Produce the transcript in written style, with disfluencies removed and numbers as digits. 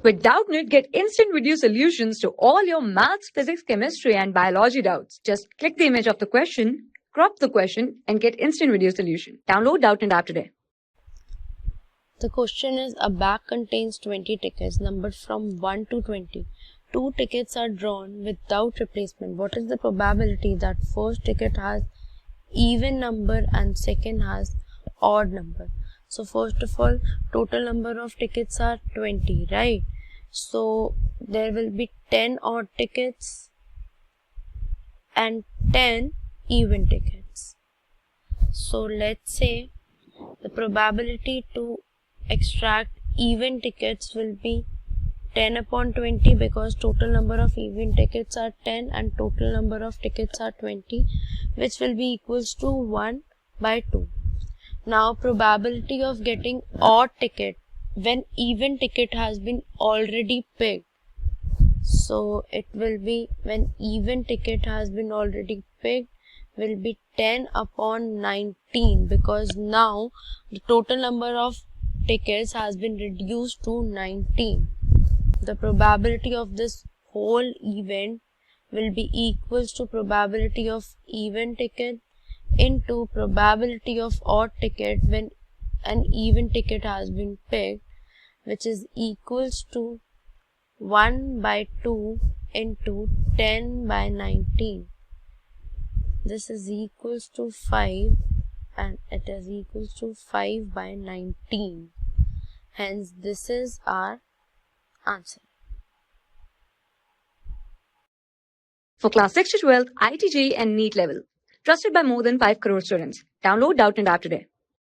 With Doubtnut, get instant video solutions to all your maths, physics, chemistry, and biology doubts. Just click the image of the question, crop the question, and get instant video solution. Download Doubtnut app today. The question is, a bag contains 20 tickets numbered from 1 to 20. 2 tickets are drawn without replacement. What is the probability that first ticket has even number and second has odd number? So first of all, total number of tickets are 20, right? So there will be 10 odd tickets and 10 even tickets. So let's say the probability to extract even tickets will be 10 upon 20, because total number of even tickets are 10 and total number of tickets are 20, which will be equals to 1 by 2. Now probability of getting odd ticket when even ticket has been already picked. So it will be, when even ticket has been already picked, will be 10 upon 19, because now the total number of tickets has been reduced to 19. The probability of this whole event will be equals to probability of even ticket into probability of odd ticket when an even ticket has been picked, which is equals to 1 by 2 into 10 by 19. This is equals to 5, and it is equals to 5 by 19. Hence this is our answer. For class 6 to 12, IIT JEE and NEET level. Trusted by more than 5 crore students. Download Doubtnut app today.